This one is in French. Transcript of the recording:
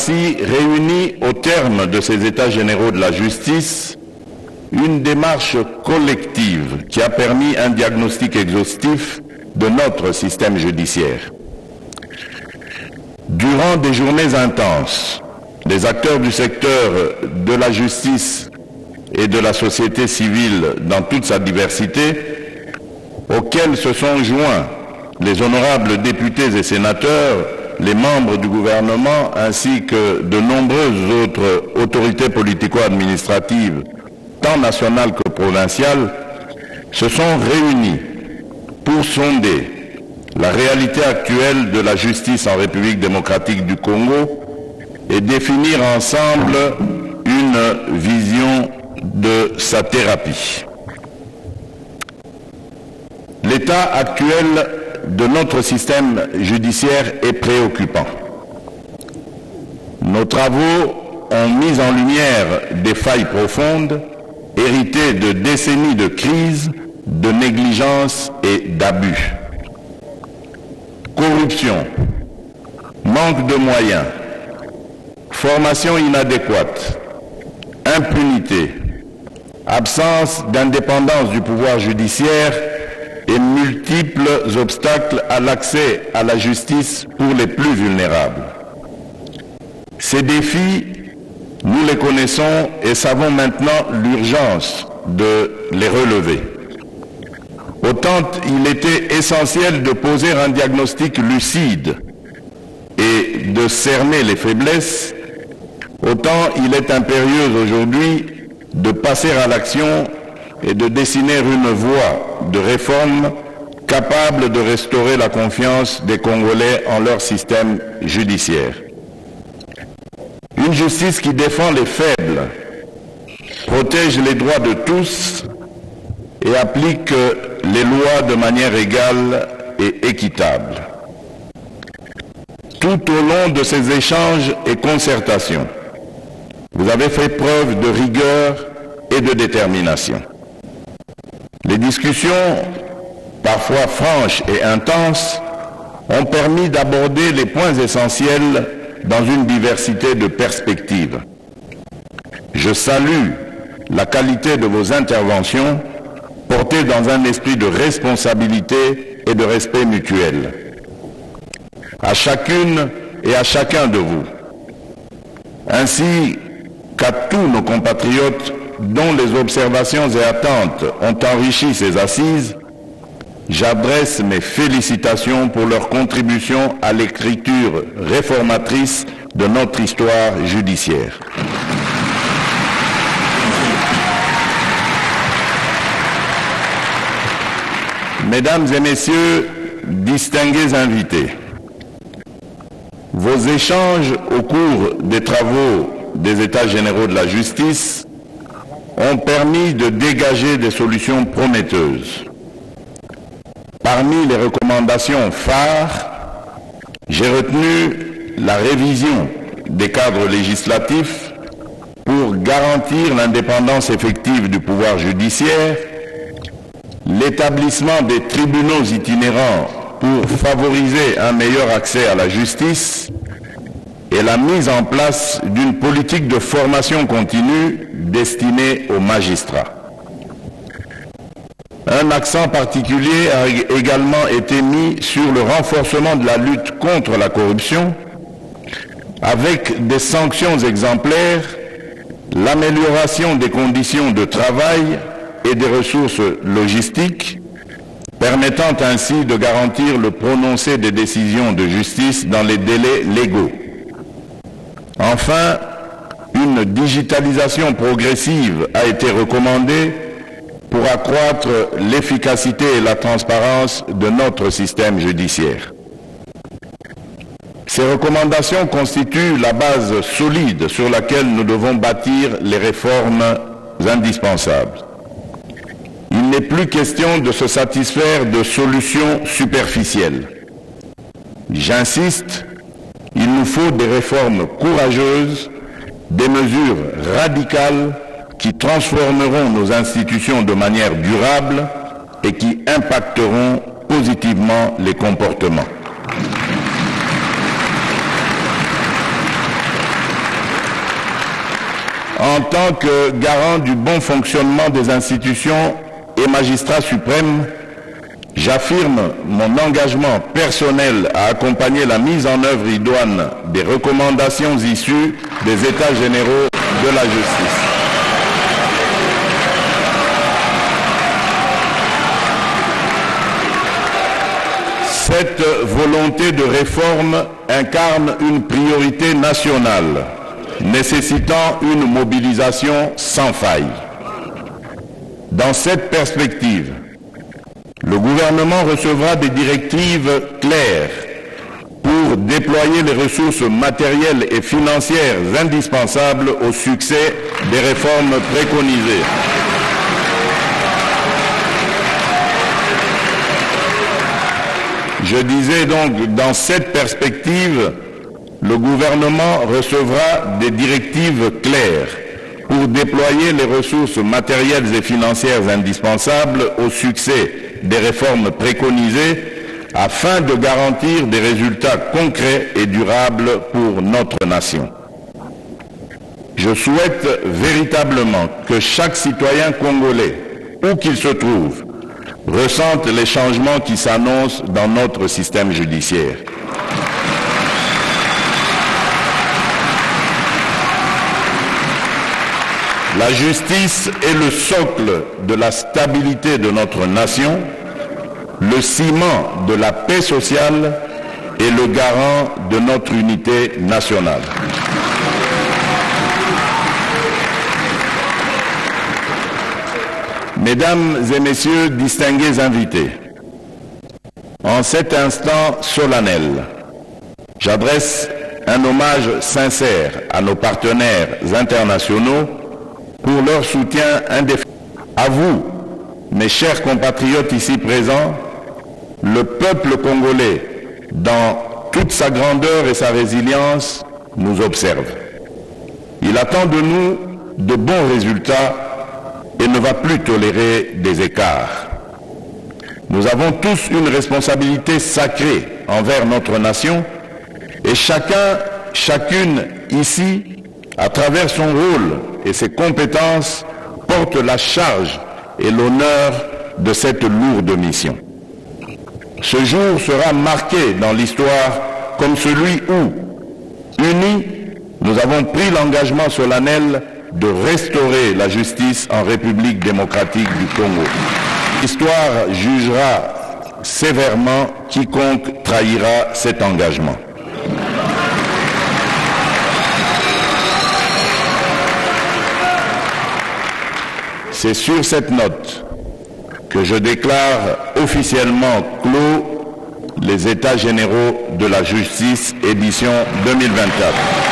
ainsi réuni au terme de ces États généraux de la justice une démarche collective qui a permis un diagnostic exhaustif de notre système judiciaire. Durant des journées intenses, les acteurs du secteur de la justice et de la société civile dans toute sa diversité, auxquels se sont joints les honorables députés et sénateurs, les membres du gouvernement ainsi que de nombreuses autres autorités politico-administratives, tant nationales que provinciales, se sont réunis pour sonder la réalité actuelle de la justice en République démocratique du Congo et définir ensemble une vision de sa thérapie. L'état actuel de notre système judiciaire est préoccupant. Nos travaux ont mis en lumière des failles profondes, héritées de décennies de crise, de négligence et d'abus. Corruption, manque de moyens, formation inadéquate, impunité, absence d'indépendance du pouvoir judiciaire et multiples obstacles à l'accès à la justice pour les plus vulnérables. Ces défis, nous les connaissons et savons maintenant l'urgence de les relever. Autant il était essentiel de poser un diagnostic lucide et de cerner les faiblesses, autant il est impérieux aujourd'hui de passer à l'action et de dessiner une voie de réforme capable de restaurer la confiance des Congolais en leur système judiciaire. Une justice qui défend les faibles, protège les droits de tous et applique les lois de manière égale et équitable. Tout au long de ces échanges et concertations, vous avez fait preuve de rigueur et de détermination. Les discussions, parfois franches et intenses, ont permis d'aborder les points essentiels dans une diversité de perspectives. Je salue la qualité de vos interventions portées dans un esprit de responsabilité et de respect mutuel. À chacune et à chacun de vous, ainsi qu'à tous nos compatriotes dont les observations et attentes ont enrichi ces assises, j'adresse mes félicitations pour leur contribution à l'écriture réformatrice de notre histoire judiciaire. Mesdames et messieurs, distingués invités, vos échanges au cours des travaux des États généraux de la justice ont permis de dégager des solutions prometteuses. Parmi les recommandations phares, j'ai retenu la révision des cadres législatifs pour garantir l'indépendance effective du pouvoir judiciaire, l'établissement des tribunaux itinérants pour favoriser un meilleur accès à la justice et la mise en place d'une politique de formation continue destinée aux magistrats. Un accent particulier a également été mis sur le renforcement de la lutte contre la corruption avec des sanctions exemplaires, l'amélioration des conditions de travail et des ressources logistiques, permettant ainsi de garantir le prononcé des décisions de justice dans les délais légaux. Enfin, une digitalisation progressive a été recommandée pour accroître l'efficacité et la transparence de notre système judiciaire. Ces recommandations constituent la base solide sur laquelle nous devons bâtir les réformes indispensables. Il n'est plus question de se satisfaire de solutions superficielles. J'insiste, il nous faut des réformes courageuses, des mesures radicales qui transformeront nos institutions de manière durable et qui impacteront positivement les comportements. En tant que garant du bon fonctionnement des institutions et magistrats suprêmes, j'affirme mon engagement personnel à accompagner la mise en œuvre idoine des recommandations issues des États généraux de la justice. Cette volonté de réforme incarne une priorité nationale, nécessitant une mobilisation sans faille. Dans cette perspective, le gouvernement recevra des directives claires pour déployer les ressources matérielles et financières indispensables au succès des réformes préconisées. Je disais donc, dans cette perspective, le gouvernement recevra des directives claires pour déployer les ressources matérielles et financières indispensables au succès des réformes préconisées afin de garantir des résultats concrets et durables pour notre nation. Je souhaite véritablement que chaque citoyen congolais, où qu'il se trouve, ressente les changements qui s'annoncent dans notre système judiciaire. La justice est le socle de la stabilité de notre nation, le ciment de la paix sociale et le garant de notre unité nationale. Mesdames et messieurs, distingués invités, en cet instant solennel, j'adresse un hommage sincère à nos partenaires internationaux pour leur soutien indéfectible. À vous, mes chers compatriotes ici présents, le peuple congolais, dans toute sa grandeur et sa résilience, nous observe. Il attend de nous de bons résultats et ne va plus tolérer des écarts. Nous avons tous une responsabilité sacrée envers notre nation et chacune ici, à travers son rôle et ses compétences, porte la charge et l'honneur de cette lourde mission. Ce jour sera marqué dans l'histoire comme celui où, unis, nous avons pris l'engagement solennel de restaurer la justice en République démocratique du Congo. L'histoire jugera sévèrement quiconque trahira cet engagement. C'est sur cette note que je déclare officiellement clos les États généraux de la justice édition 2024.